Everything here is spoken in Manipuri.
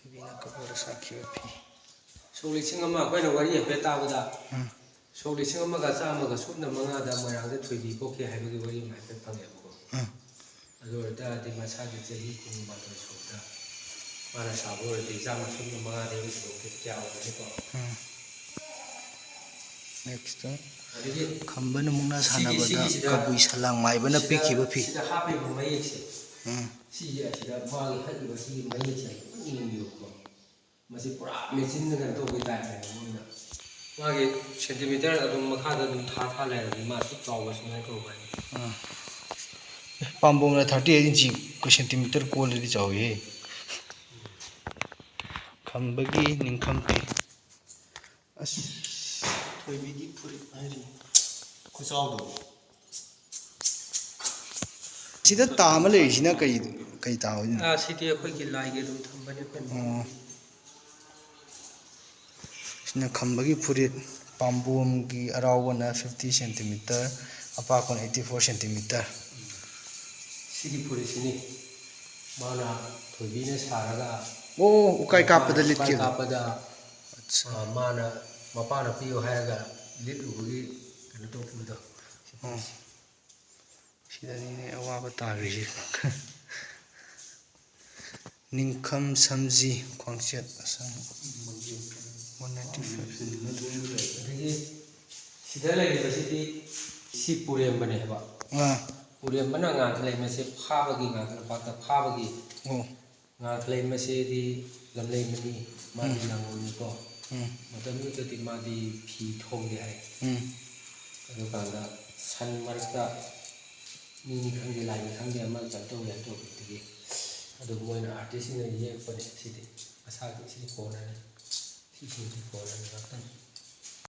ꯊꯣꯏꯕꯤꯅ ꯀꯄꯨꯔꯗ ꯁꯥꯈꯤꯕ ꯐꯤ ꯁꯣꯛ 1000 ꯑꯃ ꯑꯩꯈꯣꯏꯅ ꯋꯥꯔꯤ ꯍꯥꯏꯐꯦꯠ ꯇꯥꯕꯗ ꯁꯣꯛ 1000 ꯆꯥꯝꯃꯒ ꯃꯉꯥꯗ ꯃꯣꯏꯔꯥꯡꯗ ꯊꯣꯏꯕꯤ ꯄꯣꯛꯈꯤ ꯍꯥꯏꯕꯒꯤ ꯋꯥꯔꯤ ꯑꯃ ꯍꯥꯏꯐꯦꯠ ꯐꯪꯉꯦꯕꯀꯣ ꯑꯗꯨ ꯑꯣꯏꯇꯥꯔꯗꯤ ꯃꯁꯥꯒꯤ ꯆꯍꯤ 12 ꯁꯨꯕꯗ ꯃꯥꯅ ꯁꯥꯕ ꯑꯣꯏꯔꯗꯤ 105 ꯁꯨꯕꯗ ꯀꯌꯥ ꯑꯣꯏꯒꯅꯤꯀꯣ ꯅꯦꯛꯁꯇ ꯈꯝꯕꯅ ꯃꯨꯛꯅꯥ ꯁꯥꯟꯅꯕꯗ ꯀꯕꯨꯏ ꯁꯂꯥꯡ ꯃꯥꯏꯕꯅ ꯄꯤꯈꯤꯕ ꯐꯤ ꯁꯤꯗ ꯍꯥꯞꯄꯤꯕ ꯃꯌꯦꯛꯁꯦ ꯁꯤꯒꯤ ꯑꯁꯤꯗ ꯃꯥꯒꯤ ꯍꯠꯂꯤꯕ ꯁꯤꯒꯤ ꯃꯌꯦꯛꯁꯦ ꯌꯦꯡꯕꯤꯌꯨꯀꯣ ꯃꯁꯤ ꯄꯨꯔꯥ ꯃꯦꯆꯤꯟꯅ ꯀꯩꯅꯣ ꯇꯧꯕꯒꯤ ꯇꯥꯏꯞꯅꯦꯕ ꯃꯣꯏꯅ ꯃꯥꯒꯤ ꯁꯦꯟꯇꯤꯃꯤꯇꯔ ꯑꯗꯨꯝ ꯃꯈꯥꯗ ꯑꯗꯨꯝ ꯊꯥ ꯂꯩꯔꯗꯤ ꯃꯥꯁꯤ ꯆꯥꯎꯕ ꯁꯨꯃꯥꯏꯅ ꯇꯧꯕ ꯍꯥꯏꯅꯤ ꯄꯥꯝꯕꯣꯝꯅ 38 ꯏꯟꯆꯤ ꯁꯦꯟꯇꯤꯃꯤꯇꯔ ꯀꯣꯜꯂꯗꯤ ꯆꯥꯎꯏꯍꯦ ꯈꯝꯕꯒꯤ ꯅꯤꯡꯈꯝ ꯐꯤ ꯑꯁ ꯊꯣꯏꯕꯤꯒꯤ ꯐꯨꯔꯤꯠ ꯍꯥꯏꯔꯤ ꯈꯨꯆꯥꯎꯗꯣ ꯁꯤꯗ ꯇꯥ ꯑꯃ ꯂꯩꯔꯤꯁꯤꯅ ꯀꯩ ꯇꯥ ꯑꯣꯏꯗꯣꯏꯅꯣ ꯁꯤꯗꯤ ꯑꯩꯈꯣꯏꯒꯤ ꯂꯥꯏꯒꯤ ꯑꯗꯨꯝ ꯊꯝꯕꯅꯦ ꯑꯩꯈꯣꯏꯅ ꯁꯤꯅ ꯈꯝꯕꯒꯤ ꯐꯨꯔꯤꯠ ꯄꯥꯝꯕꯣꯝꯒꯤ ꯑꯔꯥꯎꯕꯅ 50 ꯁꯦꯟꯇꯤꯃꯤꯇꯔ ꯑꯄꯥꯛꯄꯅ 84 ꯁꯦꯟꯇꯤꯃꯤꯇꯔ ꯁꯤꯒꯤ ꯐꯨꯔꯤꯠꯁꯤꯅꯤ ꯃꯥꯅ ꯊꯣꯏꯕꯤꯅ ꯁꯥꯔꯒ ꯎꯀꯥꯏ ꯀꯥꯞꯄꯗ ꯂꯤꯠꯈꯤꯕꯗꯣ ꯀꯥꯞꯄꯗ ꯃꯥꯅ ꯃꯄꯥꯅ ꯄꯤꯌꯨ ꯍꯥꯏꯔꯒ ꯂꯤꯠꯂꯨꯕꯒꯤ ꯀꯩꯅꯣ ꯇꯧꯈꯤꯕꯗꯣ ꯁꯤꯗꯅꯤꯅꯦ ꯑꯋꯥꯕ ꯇꯥꯈ꯭ꯔꯤꯁꯦ ꯅꯤꯡꯈꯝ ꯁꯝꯖꯤ ꯈ꯭ꯋꯥꯡꯆꯦꯠ ꯑꯁꯥꯡꯕ 195 ꯑꯗꯒꯤ ꯁꯤꯗ ꯂꯩꯔꯤꯕꯁꯤꯗꯤ ꯁꯤ ꯄꯨꯔꯦꯝꯕꯅꯦꯕ ꯄꯨꯔꯦꯝꯕꯅ ꯉꯥꯡꯈꯂꯩꯃꯁꯦ ꯐꯥꯕꯒꯤ ꯉꯥꯡꯈꯂꯩꯄꯥꯛꯇ ꯐꯥꯕꯒꯤ ꯉꯥꯡꯈꯂꯩꯃꯁꯤꯗꯤ ꯂꯝꯂꯩꯃꯅꯤ ꯃꯥꯗꯤ ꯂꯥꯡꯑꯣꯏꯅꯤꯀꯣ ꯃꯇꯝꯗꯨꯗꯗꯤ ꯃꯥꯗꯤ ꯐꯤ ꯊꯣꯡꯗꯦ ꯍꯥꯏ ꯑꯗꯨꯀꯥꯟꯗ ꯁꯟ ꯃꯔꯛꯇ ꯃꯤꯅꯤ ꯈꯪꯗꯦ ꯂꯥꯏꯅꯤ ꯈꯪꯗꯦ ꯑꯃ ꯀꯩꯅꯣ ꯇꯧꯋꯦ ꯇꯧꯕꯗꯒꯤ ꯑꯗꯨ ꯃꯣꯏꯅ ꯑꯥꯔꯇꯤꯁꯁꯤꯡꯅ ꯌꯦꯛꯄꯅꯦ ꯁꯤꯗꯤ ꯃꯁꯥꯒꯤ ꯁꯤꯗꯤ ꯀꯣꯟꯅꯅꯤ ꯁꯤꯁꯤꯡꯗꯤ ꯀꯣꯟꯅꯅꯤ ꯉꯥꯛꯇꯅꯤ